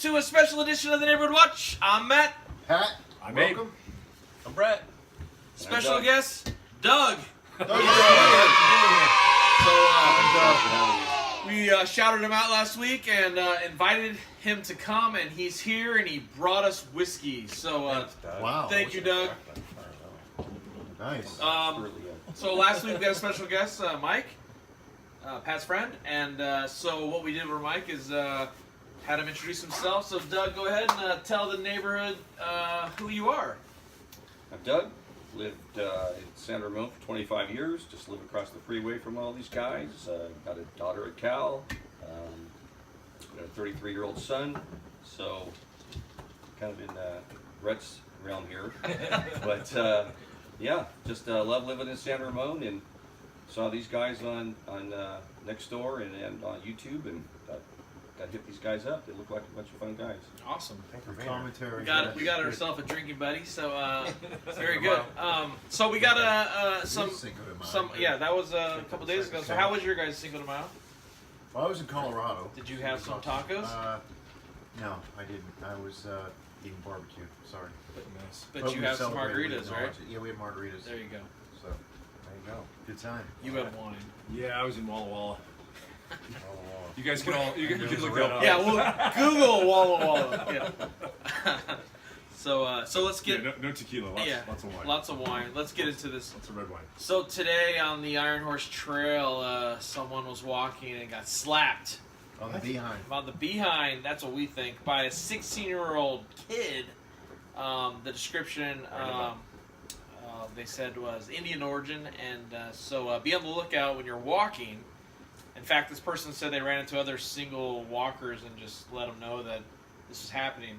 to a special edition of the Neighborhood Watch. I'm Matt. Pat, I'm welcome. Abe. I'm Brett. Special guest, Doug. We shouted him out last week and invited him to come, and he's here, and he brought us whiskey. So Wow. thank you, Doug. Nice. So last week we got a special guest, Mike, Pat's friend, and so what we did with Mike is had him introduce himself. So Doug, go ahead and tell the neighborhood who you are. I'm Doug. Lived in San Ramon for 25 years. Just live across the freeway from all these guys. Got a daughter at Cal. Got a 33-year-old son. So kind of in Rhett's realm here. But yeah, just love living in San Ramon, and saw these guys on Nextdoor and on YouTube, and got to hit these guys up. They look like a bunch of fun guys. Awesome. Thanks for commentary. We got ourselves a drinking buddy, so very good. So we got some. Yeah, that was a couple days ago. So how was your guys' Cinco de Mayo? Well, I was in Colorado. Did you have some tacos? No, I didn't. I was eating barbecue. Sorry. But you we have some celebrated margaritas, with right? Yeah, we had margaritas. There you go. So there you go. Good time. You had wine. Yeah, I was in Walla Walla. Oh, You guys can all you can look that up. Yeah, well, Google Walla Walla. Yeah. So let's get no tequila. Lots of wine. Lots of wine. Let's get into this. Lots of red wine. So today on the Iron Horse Trail, someone was walking and got slapped. on the behind. On the behind, that's what we think, by a 16-year-old kid. The description they said was Indian origin, and so be on the lookout when you're walking. In fact, this person said they ran into other single walkers and just let them know that this is happening.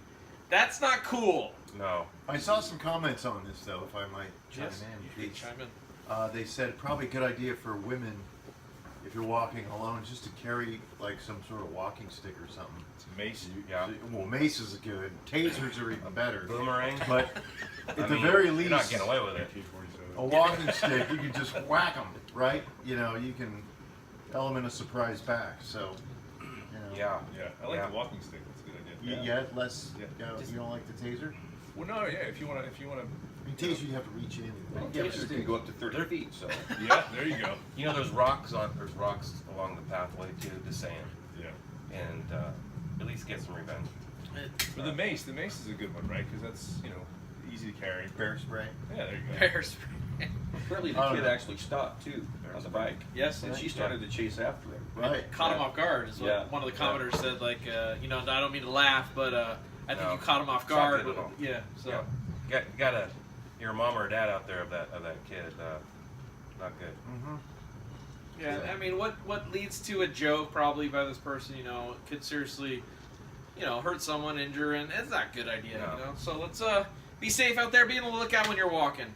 That's not cool. No. I saw some comments on this though, if I might chime Yes, in. you can chime in. They said probably a good idea for women, if you're walking alone, just to carry like some sort of walking stick or something. It's mace. Yeah. Well, mace is good. Tasers are even better. Boomerang. But at the very least, you're not getting away with it. a walking stick, you can just whack them, right? You know, you can element of surprise back. So, you know. Yeah. Yeah, I like the walking stick. That's a good idea. You less. Yeah. You don't like the taser? Well, no, yeah. If you wanna. I mean, taser, you have to reach in. Yeah, but it can go up to 30 feet, so. Yeah, there you go. You know, there's rocks along the pathway to sand, Yeah. and at least get some revenge. But the mace is a good one, right? Because that's easy to carry. Bear spray. Yeah, there you go. Bear spray. Apparently the kid actually stopped too on the bike. Yes, And she started to chase after him. Right. Caught him off guard is what Yeah. one of the commenters said. Like, I don't mean to laugh, but I think No, you caught him off it's not guard. good at all. Yeah. So Yeah. Gotta your mom or dad out there of that kid. Not good. Mm-hmm. yeah, I mean, what leads to a joke probably by this person, could seriously, hurt someone, injure, and it's not a good idea. No. So let's be safe out there. Be on the lookout when you're walking.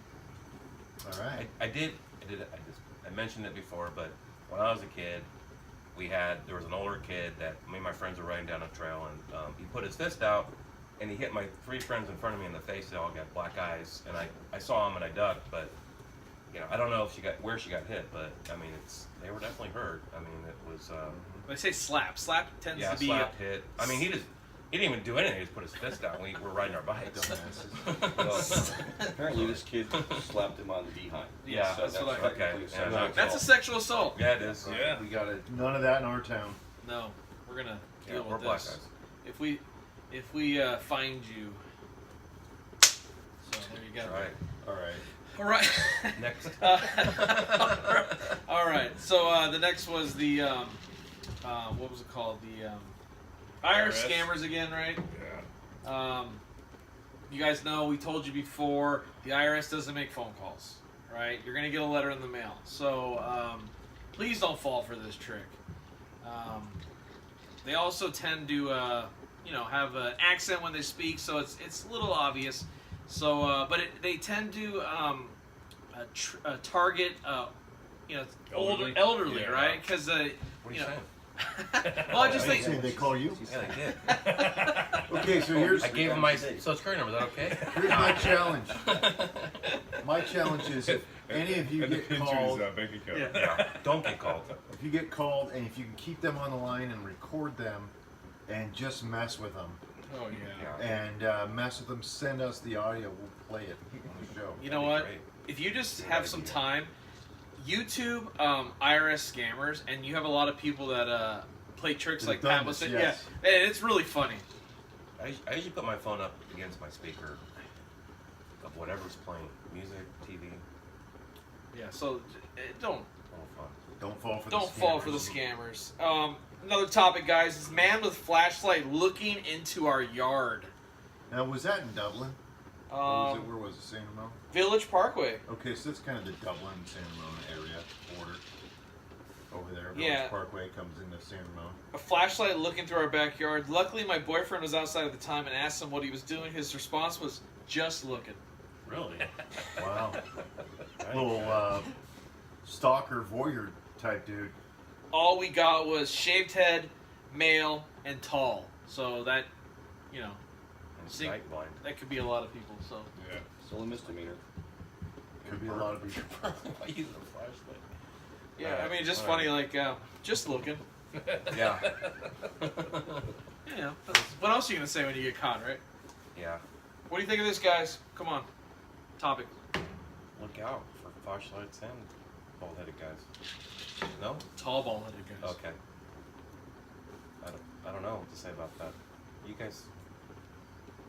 All right. I mentioned it before, but when I was a kid, there was an older kid that me and my friends were riding down a trail, and he put his fist out, and he hit my three friends in front of me in the face. They all got black eyes, and I saw him and I ducked, but I don't know if where she got hit, but I mean they were definitely hurt. I mean it was. They say slap. Slap tends to be slap hit. I mean he didn't even do anything. He just put his fist out when we were riding our bikes. Well, apparently this kid slapped him on the behind. Yeah, So that's what I- technically okay, a sexual yeah, That's a assault. sexual assault. Yeah, it is. Yeah. We got none of that in our town. No, we're gonna Yeah, deal we're with black this. guys. If we find you. So there you go. All right. All right. All right. Next. All right. So the next was the what was it called? The Irish IRS. scammers again, right? Yeah. You guys know we told you before the IRS doesn't make phone calls, right? You're gonna get a letter in the mail. So please don't fall for this trick. They also tend to have an accent when they speak, so it's a little obvious. So, but they tend to target, elderly, Yeah. right? Because What are you saying? well, I just They think say they call you. Yeah, they did. Okay, so here's I gave him my social security number. Is that okay? here's my challenge. My challenge is if any of you and the get pin to called, his bank account. Yeah. Yeah. Don't get called. if you get called, and if you can keep them on the line and record them, and just mess with them, Oh yeah. Yeah. and mess with them. Send us the audio. We'll play it on the show. You know That'd be what? great. If you just Good have some idea. time, YouTube IRS scammers, and you have a lot of people that play tricks That like have done Pat was this, saying. yes. Yeah, and it's really funny. I usually put my phone up against my speaker of whatever's playing, music, TV. Yeah, so don't All fun. Don't fall for don't the fall for the scammers. scammers. Another topic, guys, is man with flashlight looking into our yard. Now, was that in Dublin? Or was it, Um, where was it? San Ramon? Village Parkway. Okay, so that's kind of the Dublin, San Ramon area border. Over there. Village Yeah. Parkway comes into San Ramon. A flashlight looking through our backyard. Luckily, my boyfriend was outside at the time and asked him what he was doing. His response was, "Just looking." Really? Wow. Right. Little stalker voyeur type dude. All we got was shaved head, male, and tall. So that, you know, And See- sight blind. that could be a lot of people. So Yeah. Still a misdemeanor. Could be a lot of people. Why use a flashlight? yeah, I mean, just Alright. funny, like just looking. Yeah. You know, what else are you gonna say when you get caught, right? Yeah. What do you think of this, guys? Come on, topic. Look out for flashlights and bald-headed guys. No? Tall ball-headed guys. Okay. I don't know what to say about that. You guys.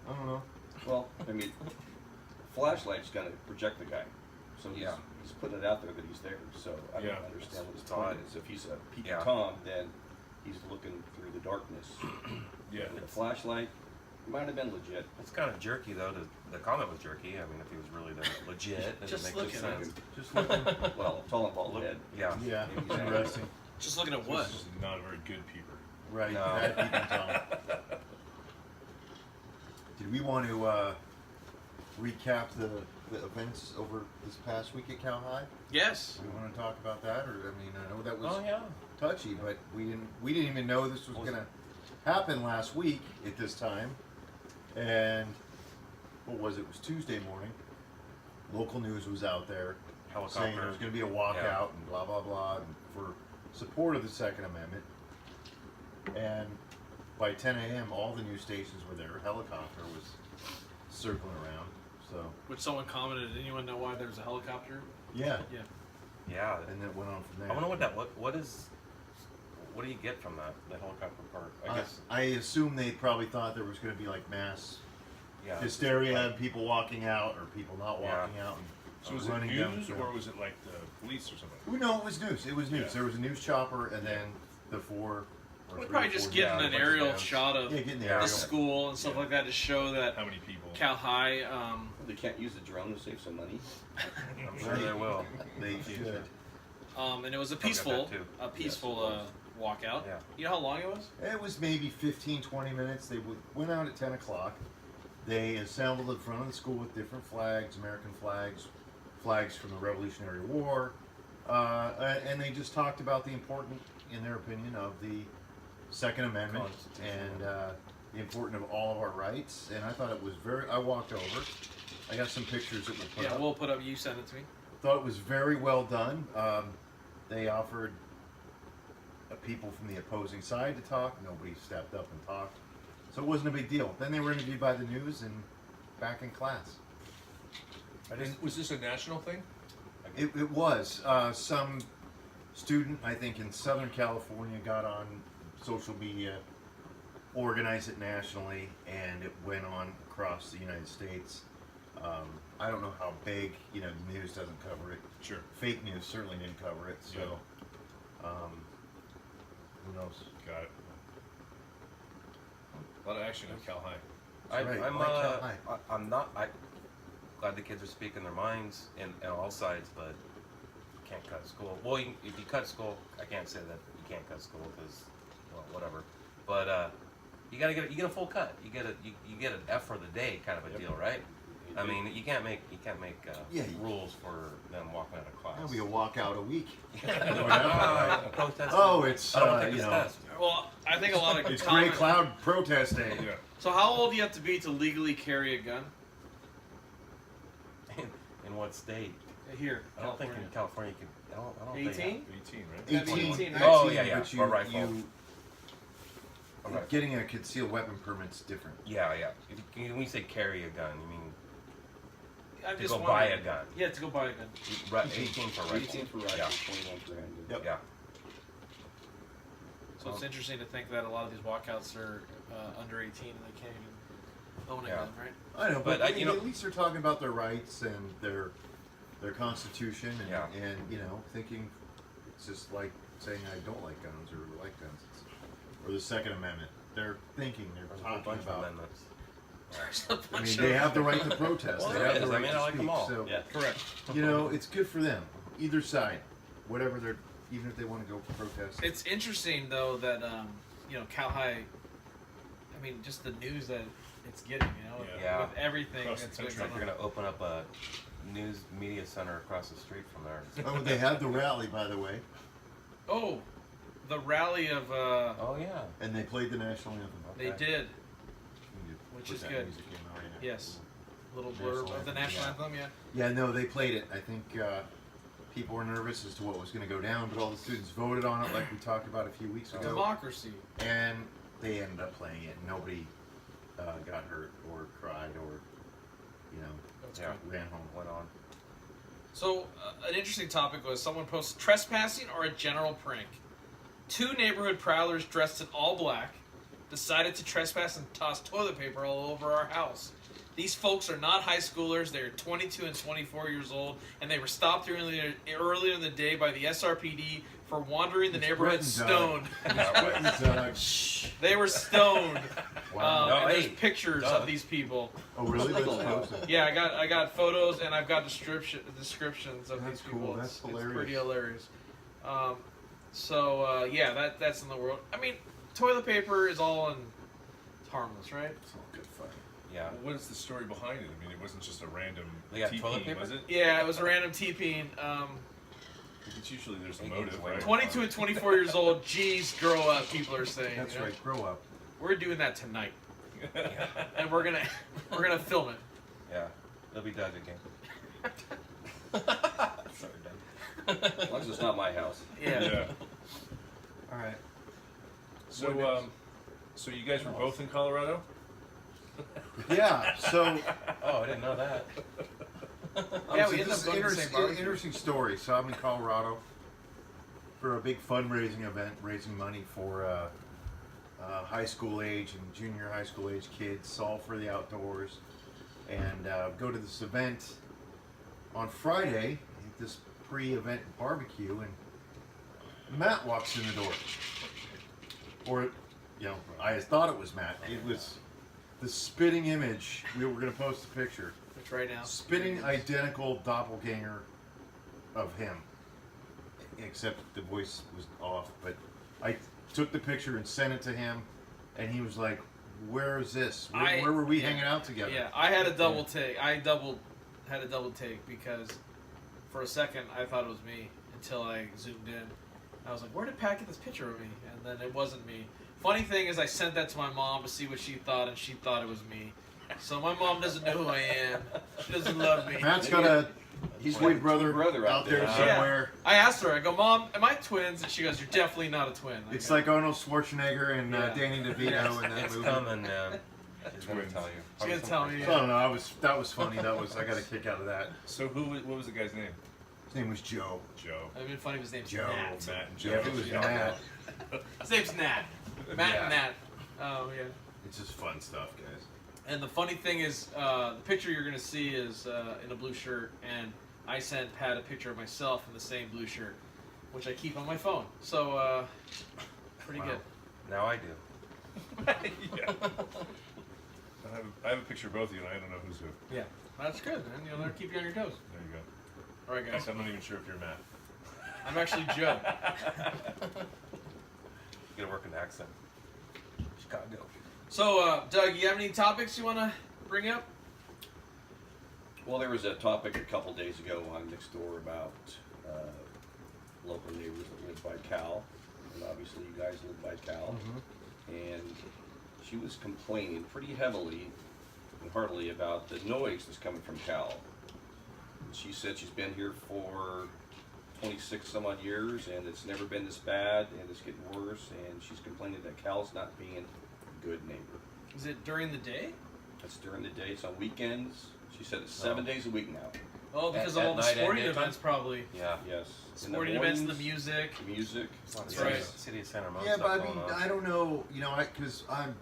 I don't know. Well, I mean, flashlight's gonna project the guy, so Yeah. he's putting it out there that he's there. So I Yeah. don't understand what his It's point odd. is. If he's a Pete Yeah. Tom, then he's looking through the darkness. Yeah. With a flashlight, it might have been legit. It's kind of jerky though. The comment was jerky. I mean, if he was really that legit, then Just it makes looking no at sense. Just looking. Well, tall and bald Look- head. Yeah. Yeah, Maybe he's interesting. Just looking at what? This is not a very good peeper. Right. No. That you can tell. Did we want to recap the events over this past week at Cal High? Yes. We want to talk about that, or I mean, I know that was Oh yeah. touchy, but we didn't even know this was Was going to happen last week at this time. And what was it? It was Tuesday morning. Local news was out there saying there Helicopter. was going to be a walkout and blah blah blah, and for support of the Second Amendment. And by 10 a.m., all the news stations were there. A helicopter was circling around. So Which someone commented, did anyone know why there was a helicopter? yeah, Yeah. Yeah. and it went on from there. I wonder what do you get from that? The helicopter part. I guess. I assume they probably thought there was going to be like mass Yeah. hysteria and people walking out or people not walking out and So was it running down the news trail. or was it like the police or something? Oh, no, it was news. It was news. Yeah. There was a news chopper and then the four. Or We're three probably or just four getting yeah, an a bunch of aerial vans. shot of Yeah, getting the Yeah. aerial. the school and stuff Yeah. like that to show that How many people? Cal High. They can't use the drone to save some money. I'm sure they will. They should. And it was a I've got peaceful, that too. walkout. Yeah. You know how long it was? It was maybe 15, 20 minutes. They went out at 10 o'clock. They assembled in front of the school with different flags, American flags, flags from the Revolutionary War, and they just talked about the important, in their opinion, of the Second Amendment Constitution. and the importance of all of our rights. And I thought it was I walked over. I got some pictures that we'll put Yeah, up. we'll put up. You send it to me. Thought it was very well done. They offered people from the opposing side to talk. Nobody stepped up and talked. So it wasn't a big deal. Then they were interviewed by the news and back in class. Was this a national thing? It was. Some student, I think in Southern California, got on social media, organized it nationally, and it went on across the United States. I don't know how big, the news doesn't cover it. Sure. Fake news certainly didn't cover it, so who knows? Got it. A lot of action at Cal High. Right, I'm like Cal High. I'm not. Glad the kids are speaking their minds in all sides, but you can't cut school. Well, if you cut school, I can't say that you can't cut school because, well, whatever. But you gotta get a full cut. You get an F for the day kind of a Yep. deal, right? I mean, you can't make Yeah, you- rules for them walking out of class. That'll be a walkout a week. Protest. Oh, it's I don't wanna take this you know, test. Well, I think a lot of it's Gray Cloud Protest Day. Yeah. So how old do you have to be to legally carry a gun? In what state? Here, I don't think in California you can. I don't think. 18? 18, right? 18, 18, right? right? Oh, yeah, yeah, But or rifle. Okay. getting a concealed weapon permit's different. Yeah, yeah. When you say carry a gun, you mean I'm to just go buy a wondering- gun? Yeah, to go buy a gun. 18 for rifle. 18 for rifle, Yeah. 21 for handgun. Yep. Yeah. So it's interesting to think that a lot of these walkouts are under 18 and they can't even own a Yeah. gun, right? I know, but, But, I mean, you know- at least they're talking about their rights and their constitution, and, Yeah. and you know, thinking it's just like saying I don't like guns or like guns, or the Second Amendment. They're thinking, they're There's a whole talking bunch of about. amendments. There's a I bunch mean, of- they have the right to protest. Well, they there have is. the I right mean, to I like speak. them all. So, Yeah. Correct. you know, it's good for them, either side, whatever they're, even if they want to go protest. It's interesting though that you know Cal High. I mean, just the news that it's getting, you know, Yeah. with everything Across the that's been country. Like going they're on. gonna open up a news media center across the street from there. Oh, they have the rally, by the way, Oh, the rally of Oh yeah. and they played the national anthem. they Okay. did. You Which put is that good. music in right now. Yes. Little National blurb of the anthem, national yeah. anthem, yeah. Yeah, no, they played it. I think people were nervous as to what was going to go down, but all the students voted on it, like we talked about a few weeks ago, Democracy. and they ended up playing it. Nobody got hurt or cried or, you know, That's Yeah. good. ran home. Went on. So, an interesting topic was someone posted trespassing or a general prank. Two neighborhood prowlers dressed in all black decided to trespass and toss toilet paper all over our house. These folks are not high schoolers. They are 22 and 24 years old, and they were stopped earlier in the day by the SRPD for wandering the It's neighborhood Brett and Doug. stoned. Shh. They were stoned. Wow. No, and there's hey, pictures duh. of these people. Oh, really? That's posted. Yeah, I got photos and I've got descriptions of That's these cool. people. That's It's hilarious. pretty hilarious. Yeah, that's in the world. I mean, toilet paper is all it's harmless, right? It's all good fun. Yeah. What is the story behind it? I mean, it wasn't just a random They got TP, toilet paper? was it? Yeah, it was a random TPing. It's usually there's a Hey, motive, it's right? 22 and 24 years old. Geez, grow up. People are saying. That's you know? right. Grow up. We're doing that tonight, and we're gonna film it. Yeah. It'll be Doug again. Sorry, Doug. As long as it's not my house. Yeah. Yeah. All right. So, so you guys were both in Colorado? Yeah. So. Oh, I didn't know that. Yeah, So we ended this up is going to the same barbecue. interesting story. So I'm in Colorado for a big fundraising event, raising money for high school age and junior high school age kids, all for the outdoors. And go to this event on Friday, this pre-event barbecue, and Matt walks in the door. Or, you know, I thought it was Matt. It was the spitting image. We were going to post a picture. It's right now. Spitting identical doppelganger of him, except the voice was off. But I took the picture and sent it to him, and he was like, "Where is this? Where were we hanging out together?" Yeah, I had a double take. Had a double take because for a second I thought it was me until I zoomed in. I was like, "Where did Pat get this picture of me?" And then it wasn't me. Funny thing is, I sent that to my mom to see what she thought, and she thought it was me. So my mom doesn't know who I am. She doesn't love me. Matt's got a He's twin got a brother, brother out there there. somewhere. I asked her. I go, "Mom, am I twins?" And she goes, "You're definitely not a twin." I It's go, like Arnold Schwarzenegger and Yeah. Danny DeVito in that It's movie. coming, man. He's gonna Twins. tell you. She's gonna tell me. I don't know. That was funny. I got a kick out of that. So what was the guy's name? His name was Joe. Joe. It'd been funny if his name's Joe. Nat. Matt and Joe. Yeah, if it was Yeah. Matt. His name's Nat. Matt Yeah. and Nat. Oh yeah. It's just fun stuff, guys. And the funny thing is, the picture you're gonna see is in a blue shirt, and I sent Pat a picture of myself in the same blue shirt, which I keep on my phone. So, pretty Wow. good. Now I do. Yeah. I have a picture of both of you, and I don't know who's who. Yeah, that's good, man. You'll never keep you on your toes. There you go. All right, guys. Guys, I'm not even sure if you're Matt. I'm actually Joe. You gotta work an accent. Chicago. So, Doug, you have any topics you want to bring up? Well, there was a topic a couple days ago on Next Door about local neighbors that live by Cal, and obviously you guys live by Cal. And she was complaining pretty heavily and heartily about the noise that's coming from Cal. And she said she's been here for 26 some odd years, and it's never been this bad, and it's getting worse. And she's complaining that Cal's not being a good neighbor. Is it during the day? It's during the day. It's on weekends. She said it's 7 days a week now. Oh, because At of all the night and sporting daytime? events, probably. Yeah. Yes. In Sporting events, the mornings, music. music. It's not That's the right. City of Santa Rosa. Yeah, but I stuff mean, going on. I don't know, you know, because I'm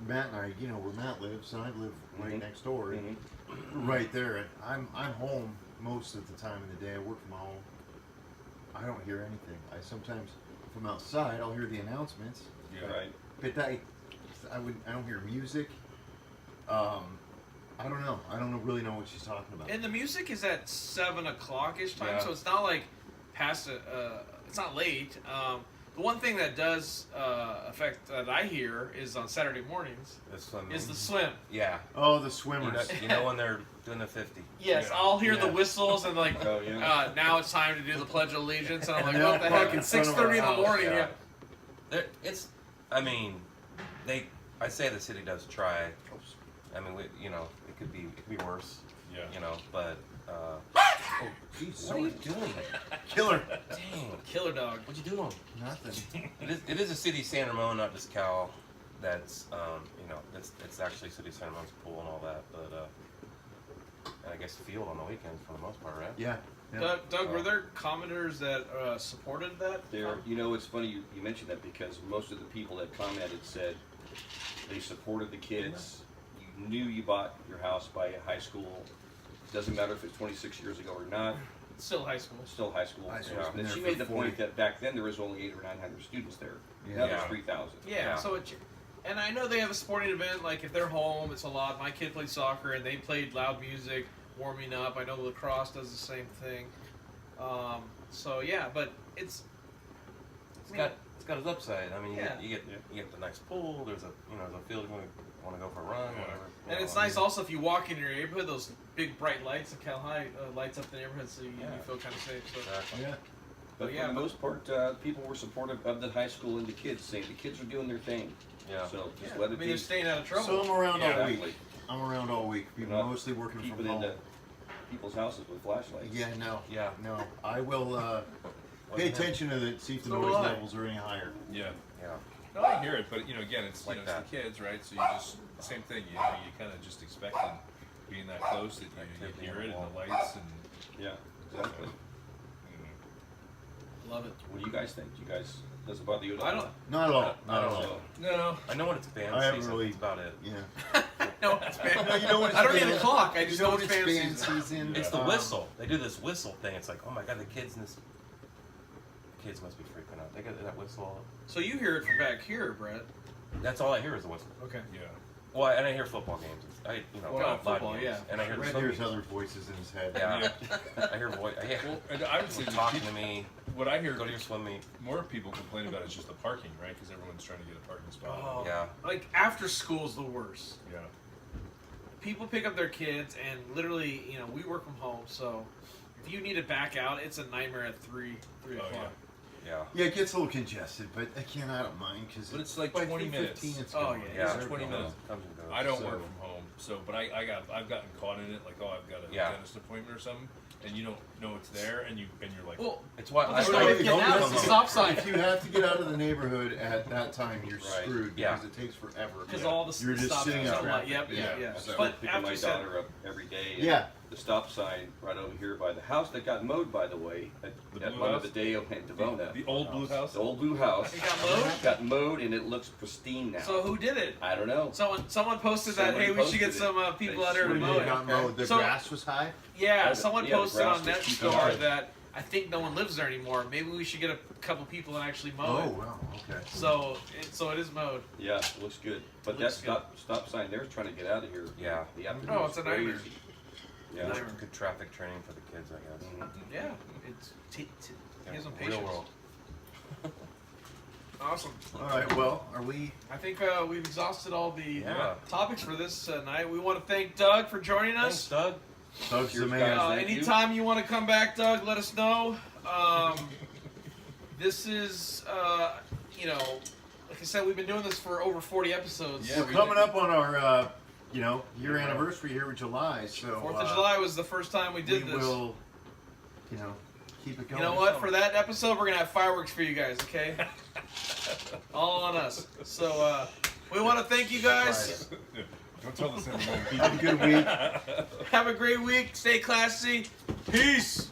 Matt and I, you know, where Matt lives, and I live right Mhm. next door, and Mhm. right there. And I'm home most of the time of the day. I work from home. I don't hear anything. I sometimes from outside I'll hear the announcements, Yeah. Right. but I don't hear music. I don't know. I don't really know what she's talking about. And the music is at 7:00 ish time, Yeah. so it's not like past it. It's not late. The one thing that does affect that I hear is on Saturday mornings The swimming. is the swim. Yeah. Oh, the You swimmers. know when they're doing the 50. Yes, Yeah. I'll hear the Yeah. whistles and like, Oh, yeah. now it's time to do the Pledge of Allegiance, and I'm like, Yeah, what the heck? fucking It's son of a 6:30 in the house, morning. yeah. Yeah. It's. I mean, I say the city does try. I mean, it could be worse. Yeah. You know, but. Oh, jeez, What are you doing? killer. Dang. Killer dog. What you doing? Nothing. It is a city of San Ramon, not just Cal. That's it's actually city of San Ramon's pool and all that, but and I guess field on the weekends for the most part, right? Yeah. Yeah. Doug, were there commenters that supported that? There, you know, it's funny you mentioned that because most of the people that commented said they supported the kids. You knew you bought your house by a high school. Doesn't matter if it's 26 years ago or not. Still high school. Still high school. High school's been And there she for made the 40. point that back then there was only 800 or 900 students there. Yeah. Now there's Yeah. 3,000. Yeah, Yeah. so and I know they have a sporting event, like if they're home, it's a lot. My kid played soccer and they played loud music, warming up. I know lacrosse does the same thing. So yeah, but it's It's got its upside. I mean, Yeah. you get the nice pool. There's a field you want to go for a run, Yeah. whatever. and it's nice also if you walk in your neighborhood, those big bright lights of Cal High lights up the neighborhood, so you feel kind of safe. So Exactly. Yeah. But Yeah, for the but- most part, people were supportive of the high school and the kids, saying the kids are doing their thing. Yeah. So just yeah, let I it mean be. they're staying out of trouble. So I'm around all Exactly. week. I'm around all week. People Not mostly working Keep from it home. into people's houses with flashlights. Yeah, no. Yeah. No. I will pay attention to it, see if the So noise will I. levels are any higher. Yeah. Yeah. No, I hear it, but again, it's Like it's that. the kids, right? So you just same thing. You kind of just expected being that close that you Activity hear on it the and the wall. lights and. Yeah, exactly. Love it. What do you guys think? Do you guys, does it bother you at all? I don't. Not at all. Not at don't all. No. I know when it's band I haven't season. really- That's about it. Yeah. No, it's band. No, you know what it's I don't need band- a clock. I just you know know when it's it's band band season. season. It's the Um, whistle. They do this whistle thing. It's like, oh my god, the kids in this. Kids must be freaking out. They got that whistle. So you hear it from back here, Brett. That's all I hear is the whistle. Okay. Yeah. Well, and I hear football games. Well, live football, games. yeah. And I hear the Red swim hears games. other voices in his head. Yeah. I hear voice. I hear Well, and I would say people that talking to me. what I hear Go to your swim meet. more people complain about is just the parking, right? Because everyone's trying to get a parking spot. Oh, Yeah. Like after school's the worst. Yeah. People pick up their kids and literally, we work from home, so if you need to back out, it's a nightmare at 3 Oh, o'clock. yeah. Yeah. Yeah, it gets a little congested, but again, I don't mind because But it's like by 20 minutes. 3:15 It's Oh, gone. yeah. Yeah. It's 20 minutes. Comes and goes. I don't So- work from home, but I've gotten caught in it. Like, oh, I've got a Yeah. dentist appointment or something, and you don't know it's there, and you're like, Well, It's why there's I no don't way even to get know out. this It's a is- stop sign. If you have to get out of the neighborhood at that time, you're Right. screwed Yeah. because it takes forever. Because Yeah. all the You're just stop sitting signs out are like, traffic. yep, yeah. Yeah. I started But picking after my you said, daughter up every day. and Yeah. The stop sign right over here by the house that got mowed, by the way, at The at blue Mama house? Badeo and Devona. the old blue house. The old blue house it got mowed. got mowed and it looks pristine now. So who did it? I don't know. Someone posted that. Somebody Hey, we should get posted some it. people They out here to When should. mow you it. got mowed, the So- grass was high. Yeah, Yeah, someone the posted grass on was keeping Netstar high. that I think no one lives there anymore. Maybe we should get a couple people and actually mow Oh it. wow, okay. So it is mowed. Yeah, it looks good. But It that looks stop sign there is trying to get out of here. Yeah. The afternoon Oh, is it's a nightmare. crazy. Yeah. Nightmare. Good traffic training for the kids, I guess. Mhm. Yeah, it's Yeah, gives them real patience. world. Awesome. All right. Well, are we? I think we've exhausted all the Yeah. topics for this night. We want to thank Doug for joining Thanks, us. Doug. Doug's the Cheers, man. guys. Thank you. Anytime you want to come back, Doug, let us know. This is, like I said, we've been doing this for over 40 episodes. Yeah, We're coming up on our, year anniversary here in July. So 4th of July was the first time we did we this. will, keep it You going. know what? For that episode, we're gonna have fireworks for you guys. Okay, all on us. So we want to thank you guys. Don't tell the Cinder Gnome. Have a good week. Have a great week. Stay classy. Peace.